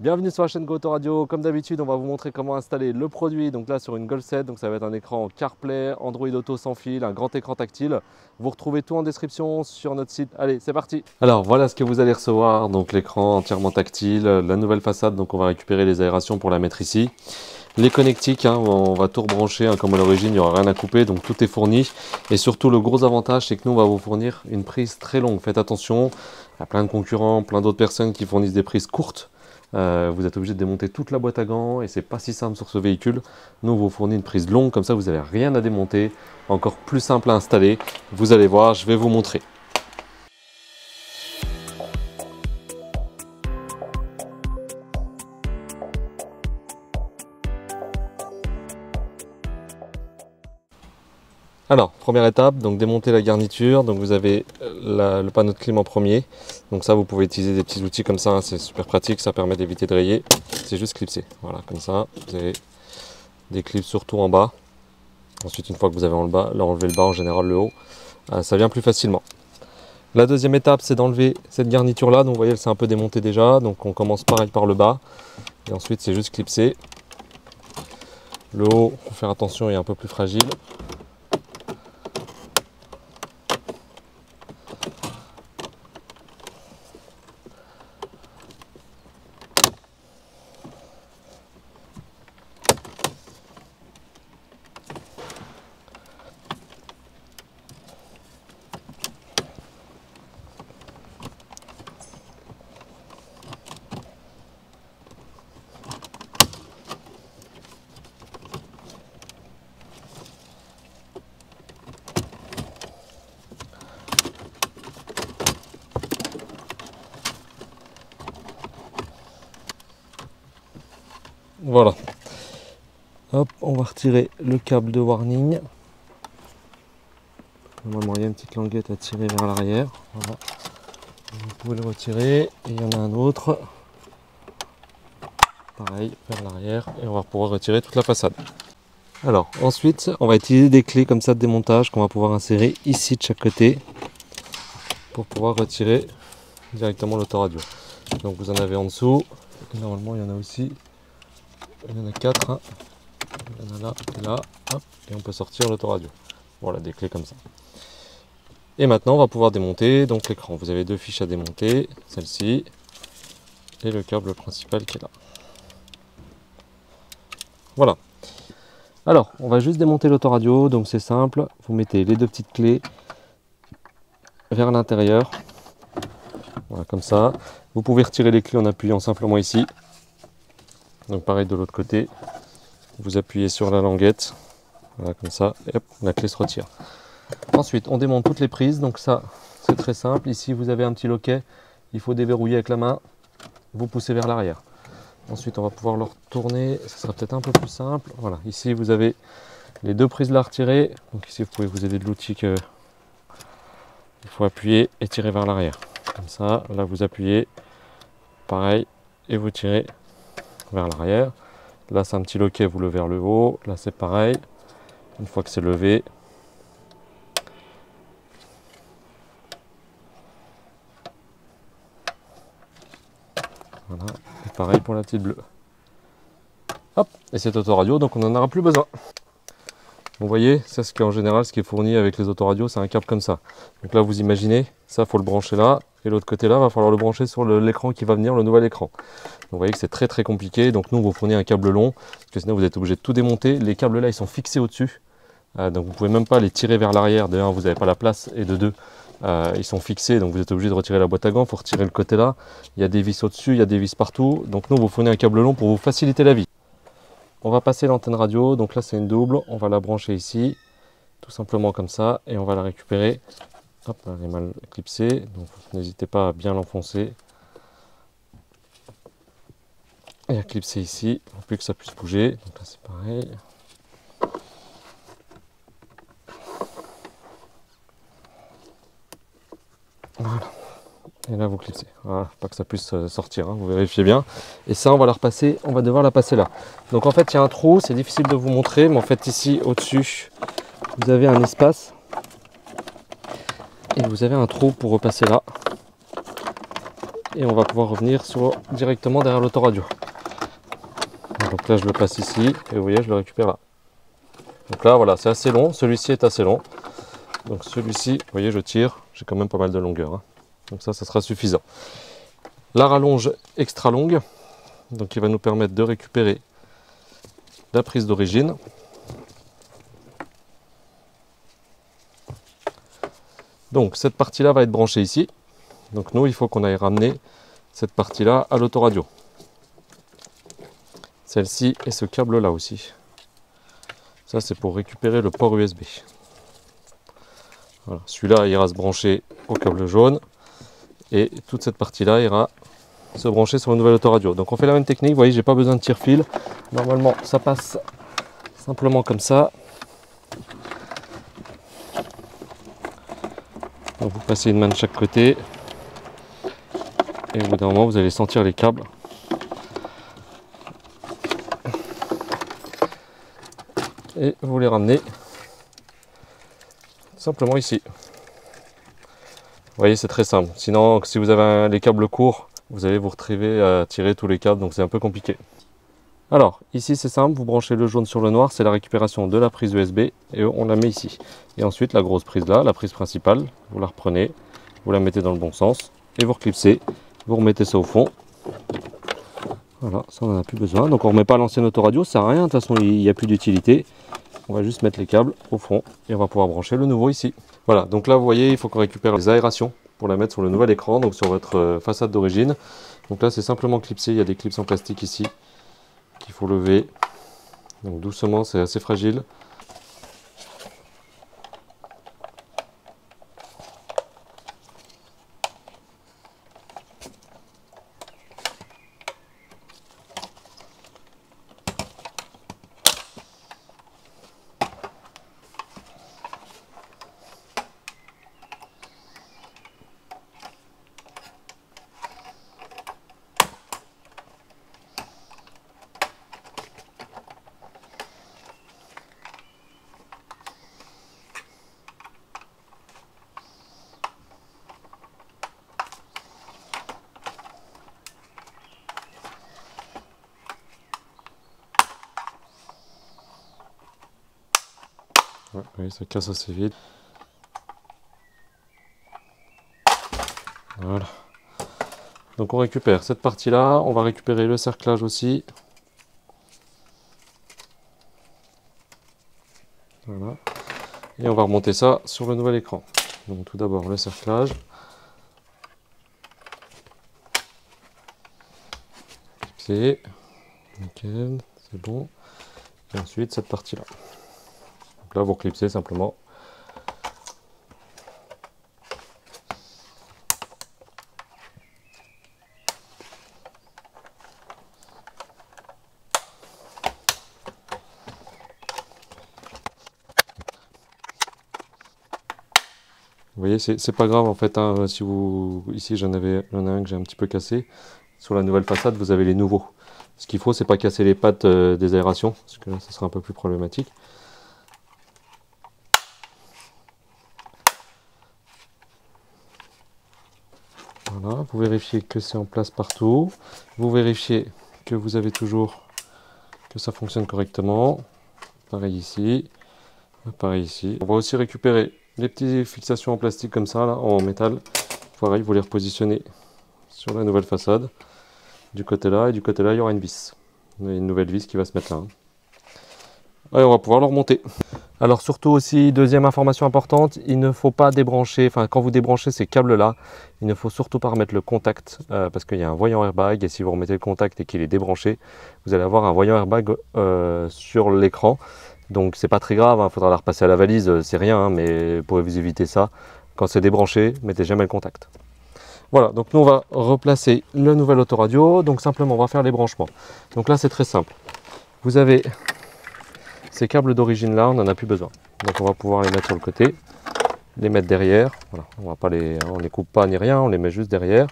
Bienvenue sur la chaîne GoAutoRadio. Comme d'habitude, on va vous montrer comment installer le produit. Donc là, sur une Golf 7, donc ça va être un écran CarPlay, Android Auto sans fil, un grand écran tactile. Vous retrouvez tout en description sur notre site. Allez, c'est parti. Alors voilà ce que vous allez recevoir. Donc l'écran entièrement tactile, la nouvelle façade. Donc on va récupérer les aérations pour la mettre ici. Les connectiques, on va tout rebrancher, comme à l'origine, il n'y aura rien à couper, donc tout est fourni. Et surtout, le gros avantage, c'est que nous, on va vous fournir une prise très longue. Faites attention, il y a plein de concurrents, plein d'autres personnes qui fournissent des prises courtes. Vous êtes obligé de démonter toute la boîte à gants et c'est pas si simple sur ce véhicule. Nous, on vous fournit une prise longue, comme ça, vous n'avez rien à démonter, encore plus simple à installer. Vous allez voir, je vais vous montrer. Alors, première étape, donc démonter la garniture. Donc vous avez le panneau de clim en premier. Donc ça, vous pouvez utiliser des petits outils comme ça, c'est super pratique, ça permet d'éviter de rayer. C'est juste clipser, voilà, comme ça. Vous avez des clips surtout en bas. Ensuite, une fois que vous avez enlevé le bas, en général le haut, ça vient plus facilement. La deuxième étape, c'est d'enlever cette garniture là. Donc vous voyez, elle s'est un peu démontée déjà. Donc on commence pareil par le bas. Et ensuite, c'est juste clipser. Le haut, faut faire attention, il est un peu plus fragile. Voilà. Hop, on va retirer le câble de warning. Normalement, il y a une petite languette à tirer vers l'arrière. Voilà. Vous pouvez le retirer. Et il y en a un autre. Pareil, vers l'arrière. Et on va pouvoir retirer toute la façade. Alors, ensuite, on va utiliser des clés comme ça de démontage qu'on va pouvoir insérer ici de chaque côté pour pouvoir retirer directement l'autoradio. Donc, vous en avez en dessous. Et normalement, il y en a aussi. Il y en a 4, hein. Il y en a là et là, hop, et on peut sortir l'autoradio. Voilà, des clés comme ça. Et maintenant, on va pouvoir démonter donc l'écran. Vous avez deux fiches à démonter, celle-ci et le câble principal qui est là. Voilà. Alors, on va juste démonter l'autoradio, donc c'est simple. Vous mettez les deux petites clés vers l'intérieur. Voilà, comme ça. Vous pouvez retirer les clés en appuyant simplement ici. Donc pareil de l'autre côté, vous appuyez sur la languette, voilà comme ça, et hop, la clé se retire. Ensuite, on démonte toutes les prises, donc ça c'est très simple. Ici vous avez un petit loquet, il faut déverrouiller avec la main, vous poussez vers l'arrière. Ensuite on va pouvoir le retourner, ce sera peut-être un peu plus simple. Voilà, ici vous avez les deux prises là à retirer, donc ici vous pouvez vous aider de l'outil que il faut appuyer et tirer vers l'arrière. Comme ça, là vous appuyez, pareil, et vous tirez vers l'arrière. Là c'est un petit loquet, vous levez vers le haut. Là c'est pareil. Une fois que c'est levé, voilà. Et pareil pour la petite bleue. Hop, et cette autoradio, donc on n'en aura plus besoin. Vous voyez, ça c'est qu'en général ce qui est fourni avec les autoradios, c'est un câble comme ça. Donc là vous imaginez, ça faut le brancher là, et l'autre côté là, va falloir le brancher sur l'écran qui va venir, le nouvel écran. Donc vous voyez que c'est très très compliqué, donc nous on vous fournit un câble long, parce que sinon vous êtes obligé de tout démonter. Les câbles là ils sont fixés au-dessus, donc vous pouvez même pas les tirer vers l'arrière. De 1 vous n'avez pas la place, et de 2 ils sont fixés, donc vous êtes obligé de retirer la boîte à gants, il faut retirer le côté là, il y a des vis au-dessus, il y a des vis partout, donc nous on vous fournit un câble long pour vous faciliter la vie. On va passer l'antenne radio, donc là c'est une double, on va la brancher ici, tout simplement comme ça, et on va la récupérer. Hop, elle est mal clipsée, donc n'hésitez pas à bien l'enfoncer. Et à clipser ici, pour plus que ça puisse bouger, donc là c'est pareil. Voilà. Et là vous clipsez, voilà, pas que ça puisse sortir, hein, vous vérifiez bien. Et ça on va la repasser, on va devoir la passer là. Donc en fait il y a un trou, c'est difficile de vous montrer, mais en fait ici au-dessus, vous avez un espace. Et vous avez un trou pour repasser là. et on va pouvoir revenir directement derrière l'autoradio. Donc là je le passe ici et vous voyez je le récupère là. Donc là voilà, c'est assez long, celui-ci est assez long. Donc celui-ci, vous voyez je tire, j'ai quand même pas mal de longueur, hein. Donc ça sera suffisant. La rallonge extra longue, donc qui va nous permettre de récupérer la prise d'origine. Donc cette partie-là va être branchée ici. Donc nous, il faut qu'on aille ramener cette partie-là à l'autoradio. Celle-ci et ce câble-là aussi. Ça, c'est pour récupérer le port USB. Voilà. Celui-là ira se brancher au câble jaune. Et toute cette partie-là ira se brancher sur une nouvelle autoradio. Donc on fait la même technique. Vous voyez, j'ai pas besoin de tire-fil. Normalement, ça passe simplement comme ça. Donc vous passez une main de chaque côté. Et au bout d'un moment, vous allez sentir les câbles. Et vous les ramenez simplement ici. Vous voyez, c'est très simple. Sinon, si vous avez les câbles courts, vous allez vous retrouver à tirer tous les câbles, donc c'est un peu compliqué. Alors, ici c'est simple, vous branchez le jaune sur le noir, c'est la récupération de la prise USB et on la met ici. Et ensuite, la grosse prise là, la prise principale, vous la reprenez, vous la mettez dans le bon sens et vous reclipsez, vous remettez ça au fond. Voilà, ça on n'en a plus besoin. Donc on ne remet pas l'ancienne autoradio, ça sert à rien, de toute façon il n'y a plus d'utilité. On va juste mettre les câbles au fond et on va pouvoir brancher le nouveau ici. Voilà, donc là vous voyez, il faut qu'on récupère les aérations pour la mettre sur le nouvel écran, donc sur votre façade d'origine. Donc là c'est simplement clipsé, il y a des clips en plastique ici qu'il faut lever. Donc doucement, c'est assez fragile. Ouais, oui, ça casse assez vite. Voilà. Donc on récupère cette partie-là, on va récupérer le cerclage aussi. Voilà. Et on va remonter ça sur le nouvel écran. Donc tout d'abord le cerclage. C'est nickel, c'est bon. Et ensuite cette partie-là. Donc là vous clipsez simplement. Vous voyez, c'est pas grave en fait, hein, si vous ici j'en ai un que j'ai un petit peu cassé. Sur la nouvelle façade, vous avez les nouveaux. Ce qu'il faut, c'est pas casser les pattes des aérations, parce que là, ça sera un peu plus problématique. Voilà, vous vérifiez que c'est en place partout. Vous vérifiez que vous avez toujours que ça fonctionne correctement. Pareil ici, pareil ici. On va aussi récupérer les petites fixations en plastique comme ça, là, en métal. Pareil, vous les repositionnez sur la nouvelle façade. Du côté là, et du côté là, il y aura une vis. Une nouvelle vis qui va se mettre là. Et on va pouvoir le remonter. Alors surtout aussi, deuxième information importante, il ne faut pas débrancher, enfin quand vous débranchez ces câbles là, il ne faut surtout pas remettre le contact parce qu'il y a un voyant airbag et si vous remettez le contact et qu'il est débranché, vous allez avoir un voyant airbag sur l'écran. Donc c'est pas très grave, il faudra la repasser à la valise, c'est rien, hein, mais pour vous éviter ça, quand c'est débranché, mettez jamais le contact. Voilà, donc nous on va replacer le nouvel autoradio, donc simplement on va faire les branchements. Donc là c'est très simple, vous avez ces câbles d'origine là, on n'en a plus besoin. Donc on va pouvoir les mettre sur le côté, les mettre derrière, voilà, on les coupe pas ni rien, on les met juste derrière,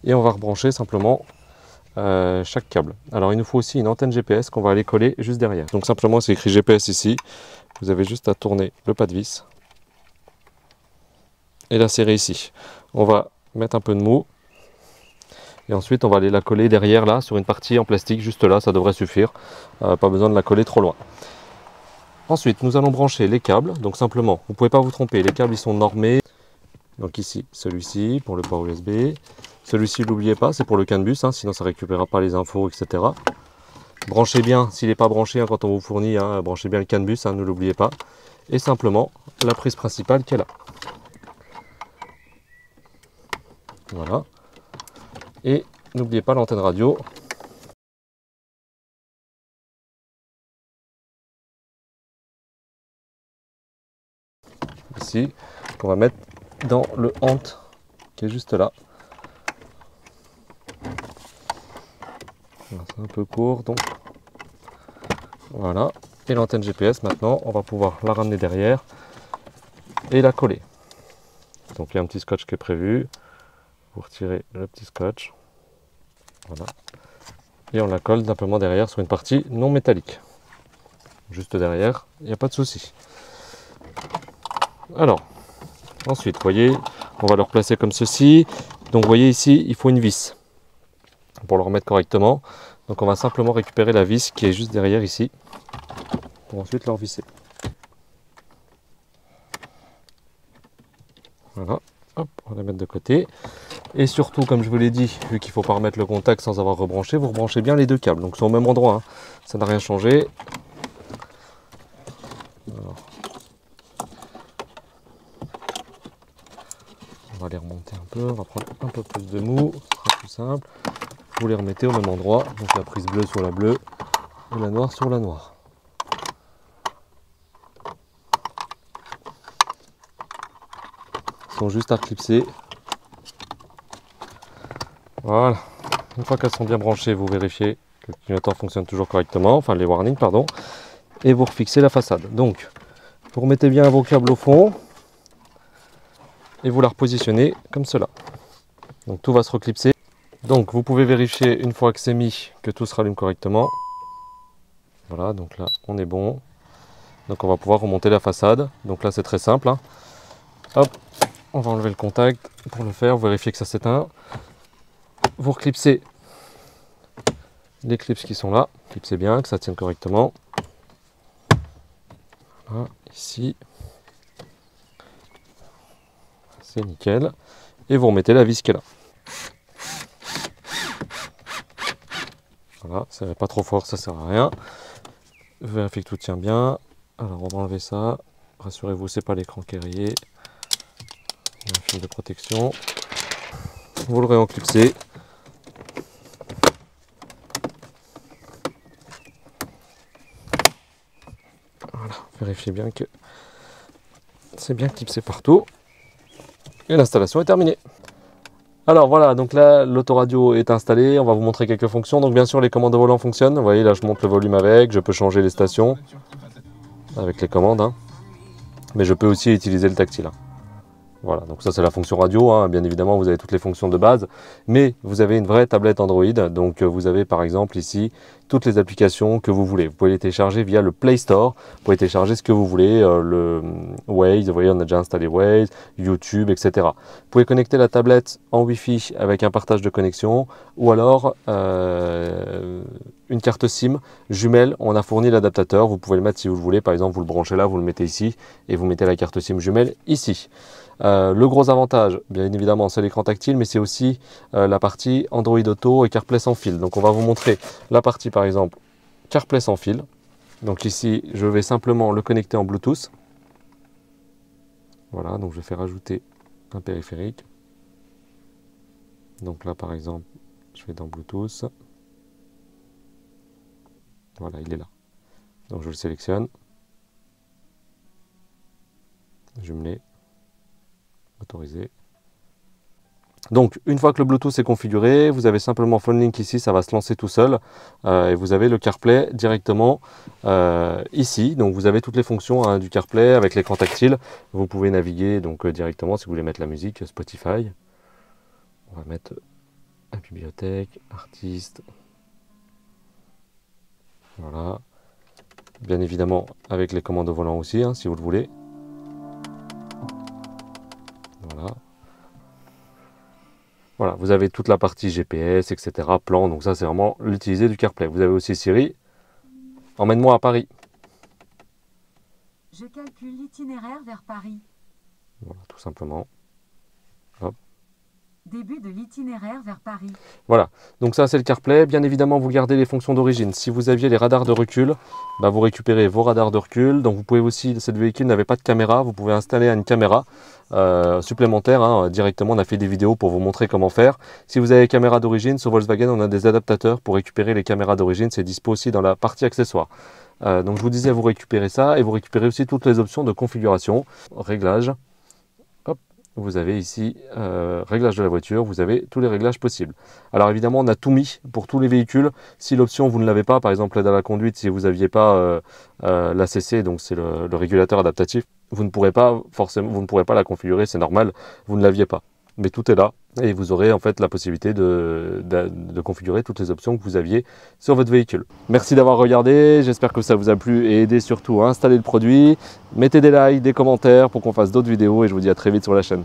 et on va rebrancher simplement chaque câble. Alors il nous faut aussi une antenne GPS qu'on va aller coller juste derrière. Donc simplement c'est écrit GPS ici, vous avez juste à tourner le pas de vis, et la serrer ici. On va mettre un peu de mou, Et ensuite on va aller la coller derrière là sur une partie en plastique, juste là, ça devrait suffire. Pas besoin de la coller trop loin. Ensuite nous allons brancher les câbles, donc simplement, vous ne pouvez pas vous tromper, les câbles ils sont normés. Donc ici, celui-ci pour le port USB. Celui-ci, n'oubliez pas, c'est pour le CAN bus, hein, sinon ça ne récupérera pas les infos, etc. Branchez bien, s'il n'est pas branché, hein, quand on vous fournit, hein, branchez bien le CAN bus, hein, ne l'oubliez pas. Et simplement, la prise principale qui est là. Voilà. Et n'oubliez pas l'antenne radio. Ici, qu'on va mettre dans le hant qui est juste là. C'est un peu court, donc voilà. Et l'antenne GPS, maintenant, on va pouvoir la ramener derrière et la coller. Donc il y a un petit scotch qui est prévu. Vous retirez le petit scotch. Voilà. Et on la colle simplement derrière sur une partie non métallique. Juste derrière, il n'y a pas de souci. Alors, ensuite, vous voyez, on va le replacer comme ceci. Donc vous voyez ici, il faut une vis pour le remettre correctement. Donc on va simplement récupérer la vis qui est juste derrière ici, pour ensuite le revisser. Voilà, hop, on va la mettre de côté. Et surtout, comme je vous l'ai dit, vu qu'il ne faut pas remettre le contact sans avoir rebranché, vous rebranchez bien les deux câbles. Donc c'est au même endroit, hein. Ça n'a rien changé. Alors, on va les remonter un peu, on va prendre un peu plus de mou, ce sera plus simple. Vous les remettez au même endroit, donc la prise bleue sur la bleue et la noire sur la noire. Ils sont juste à clipser. Voilà. Une fois qu'elles sont bien branchées, vous vérifiez que le clignotant fonctionne toujours correctement, enfin les warnings, pardon, et vous refixez la façade. Donc, vous remettez bien vos câbles au fond et vous la repositionnez comme cela. Donc tout va se reclipser. Donc vous pouvez vérifier une fois que c'est mis que tout se rallume correctement. Voilà, donc là on est bon. Donc on va pouvoir remonter la façade. Donc là c'est très simple, hein. Hop, on va enlever le contact pour le faire, vous vérifiez que ça s'éteint. Vous reclipsez les clips qui sont là, clipsez bien, que ça tienne correctement. Voilà, ici. C'est nickel. Et vous remettez la vis qui est là. Voilà, ça va pas trop fort, ça sert à rien. Vérifiez que tout tient bien. Alors on va enlever ça. Rassurez-vous, c'est pas l'écran qui est rayé. Il y a un fil de protection. Vous le réenclipsez. Voilà, vérifiez bien que c'est bien clipsé partout. Et l'installation est terminée. Alors voilà, donc là l'autoradio est installé, on va vous montrer quelques fonctions. Donc bien sûr les commandes de volant fonctionnent, vous voyez là je monte le volume avec, je peux changer les stations avec les commandes, hein. Mais je peux aussi utiliser le tactile, hein. Voilà, donc ça c'est la fonction radio, hein. Bien évidemment vous avez toutes les fonctions de base, mais vous avez une vraie tablette Android, donc vous avez par exemple ici toutes les applications que vous voulez. Vous pouvez les télécharger via le Play Store, vous pouvez télécharger ce que vous voulez, le Waze, vous voyez on a déjà installé Waze, YouTube, etc. Vous pouvez connecter la tablette en Wi-Fi avec un partage de connexion, ou alors une carte SIM jumelle, on a fourni l'adaptateur, vous pouvez le mettre si vous le voulez, par exemple vous le branchez là, vous le mettez ici, et vous mettez la carte SIM jumelle ici. Le gros avantage, bien évidemment, c'est l'écran tactile, mais c'est aussi la partie Android Auto et CarPlay sans fil. Donc on va vous montrer la partie, par exemple, CarPlay sans fil. Donc ici, je vais simplement le connecter en Bluetooth. Voilà, donc je vais faire ajouter un périphérique. Donc là, par exemple, je vais dans Bluetooth. Voilà, il est là. Donc je le sélectionne. Jumelé. Autorisé. Donc une fois que le Bluetooth est configuré, vous avez simplement PhoneLink ici, ça va se lancer tout seul, et vous avez le CarPlay directement ici. Donc vous avez toutes les fonctions, hein, du CarPlay avec l'écran tactile. Vous pouvez naviguer donc directement si vous voulez mettre la musique Spotify. On va mettre la bibliothèque, artiste. Voilà. Bien évidemment avec les commandes au volant aussi, hein, si vous le voulez. Voilà. Voilà, vous avez toute la partie GPS, etc., plan, donc ça c'est vraiment l'utiliser du CarPlay. Vous avez aussi Siri, emmène-moi à Paris. Je calcule l'itinéraire vers Paris. Voilà, tout simplement. Début de l'itinéraire vers Paris. Voilà, donc ça c'est le CarPlay. Bien évidemment, vous gardez les fonctions d'origine. Si vous aviez les radars de recul, bah, vous récupérez vos radars de recul. Donc vous pouvez aussi, cette véhicule n'avait pas de caméra, vous pouvez installer une caméra supplémentaire. Hein, directement, on a fait des vidéos pour vous montrer comment faire. Si vous avez les caméras d'origine, sur Volkswagen, on a des adaptateurs pour récupérer les caméras d'origine. C'est dispo aussi dans la partie accessoires. Donc je vous disais, vous récupérez ça et vous récupérez aussi toutes les options de configuration, réglage. Vous avez ici réglage de la voiture, vous avez tous les réglages possibles. Alors évidemment, on a tout mis pour tous les véhicules. Si l'option vous ne l'avez pas, par exemple l'aide à la conduite, si vous n'aviez pas l'ACC, donc c'est le régulateur adaptatif, vous ne pourrez pas forcément, vous ne pourrez pas la configurer, c'est normal, vous ne l'aviez pas. Mais tout est là et vous aurez en fait la possibilité de configurer toutes les options que vous aviez sur votre véhicule. Merci d'avoir regardé, j'espère que ça vous a plu et aidé surtout à installer le produit. Mettez des likes, des commentaires pour qu'on fasse d'autres vidéos et je vous dis à très vite sur la chaîne.